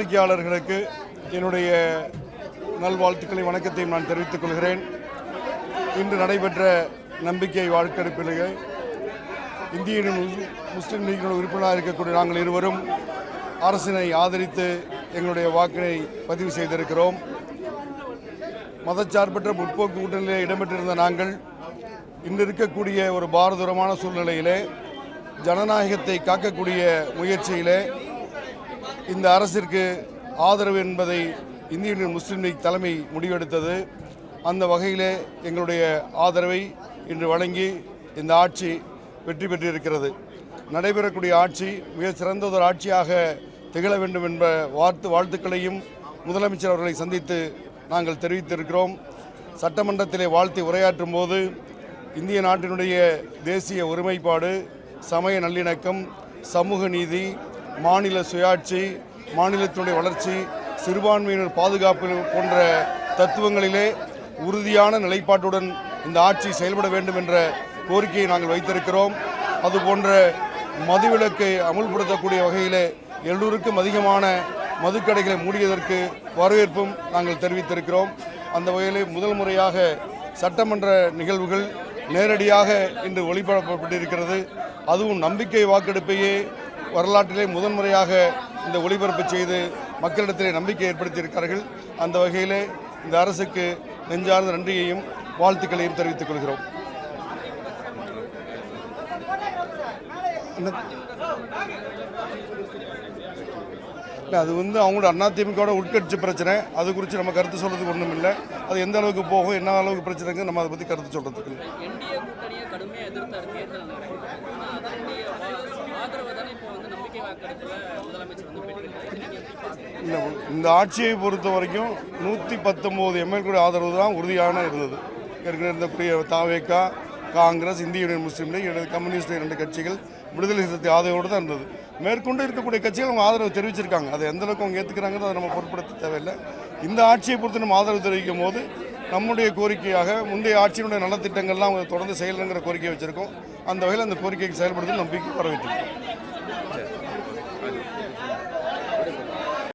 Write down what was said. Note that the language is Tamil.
பத்திரிகையாளர்களுக்கு என்னுடைய நல்வாழ்த்துக்களை வணக்கத்தையும் நான் தெரிவித்துக் கொள்கிறேன். இன்று நடைபெற்ற நம்பிக்கை வாக்கெடுப்பிலேயே இந்திய முஸ்லிம் லீக்கினுடைய உறுப்பினராக இருக்கக்கூடிய நாங்கள் இருவரும் அரசினை ஆதரித்து எங்களுடைய வாக்கினை பதிவு செய்திருக்கிறோம். மதச்சார்பற்ற முற்போக்கு கூட்டணியிலே இடம்பெற்றிருந்த நாங்கள் இன்று இருக்கக்கூடிய ஒரு பாரதூரமான சூழ்நிலையிலே ஜனநாயகத்தை காக்கக்கூடிய முயற்சியிலே இந்த அரசிற்கு ஆதரவு என்பதை இந்திய முஸ்லிம் லீக் தலைமை முடிவெடுத்தது. அந்த வகையிலே எங்களுடைய ஆதரவை இன்று வழங்கி இந்த ஆட்சி வெற்றி பெற்றிருக்கிறது. நடைபெறக்கூடிய ஆட்சி மிக சிறந்ததொரு ஆட்சியாக திகழ வேண்டும் என்ற வாழ்த்துக்களையும் முதலமைச்சர் அவர்களை சந்தித்து நாங்கள் தெரிவித்திருக்கிறோம். சட்டமன்றத்திலே வாழ்த்தி உரையாற்றும் போது இந்திய நாட்டினுடைய தேசிய ஒருமைப்பாடு, சமய நல்லிணக்கம், சமூக நீதி, மாநில சுயாட்சி, மாநிலத்தினுடைய வளர்ச்சி, சிறுபான்மையினர் பாதுகாப்பு போன்ற தத்துவங்களிலே உறுதியான நிலைப்பாட்டுடன் இந்த ஆட்சி செயல்பட வேண்டும் என்ற கோரிக்கையை நாங்கள் வைத்திருக்கிறோம். அதுபோன்ற மதுவிலக்கை அமுல்படுத்தக்கூடிய வகையிலே எல்லோருக்கும் அதிகமான மதுக்கடைகளை மூடியதற்கு வரவேற்பும் நாங்கள் தெரிவித்திருக்கிறோம். அந்த வகையிலே முதல் முறையாக சட்டமன்ற நிகழ்வுகள் நேரடியாக இன்று ஒளிபரப்பப்பட்டிருக்கிறது. அதுவும் நம்பிக்கை வாக்கெடுப்பையே வரலாற்றிலே முதன்முறையாக இந்த ஒளிபரப்பு செய்து மக்களிடத்திலே நம்பிக்கை ஏற்படுத்தியிருக்கிறார்கள். அந்த வகையிலே இந்த அரசுக்கு நெஞ்சார்ந்த நன்றியையும் வாழ்த்துக்களையும் தெரிவித்துக் கொள்கிறோம். அது அவங்களோட அதிமுகவோட உட்கட்சி பிரச்சனை. அது குறித்து நம்ம கருத்து சொல்றதுக்கு ஒன்றும் இல்லை. அது எந்த அளவுக்கு போகும், என்ன அளவுக்கு பிரச்சனைங்க நம்ம அதை பற்றி கருத்து சொல்றதுக்கு இல்லை. இந்த ஆட்சியை பொறுத்த வரைக்கும் 119 எம்எல்ஏ ஆதரவு தான் உறுதியான இருந்தது. ஏற்கனவே இருந்தக்கூடிய தாவேகா, காங்கிரஸ், இந்திய யூனியன் முஸ்லீம் லீக், கம்யூனிஸ்ட் 2 கட்சிகள் விடுதலை சிறுத்தை ஆதரவோடு தான் இருந்தது. மேற்கொண்டு இருக்கக்கூடிய கட்சிகள் அவங்க ஆதரவு தெரிவிச்சிருக்காங்க. அதை எந்த அளவுக்கு அவங்க ஏற்றுக்கிறாங்கிறத அதை நம்ம பொருட்படுத்த தேவையில்லை. இந்த ஆட்சியை பொறுத்து நம்ம ஆதரவு தெரிவிக்கும் போது நம்முடைய கோரிக்கையாக முந்தைய ஆட்சியினுடைய நலத்திட்டங்கள்லாம் அவங்க தொடர்ந்து செயலுங்கிற கோரிக்கையை வச்சுருக்கோம். அந்த வகையில் அந்த கோரிக்கைக்கு செயல்படுத்தி நம்பிக்கை வரவேற்றிருக்கோம்.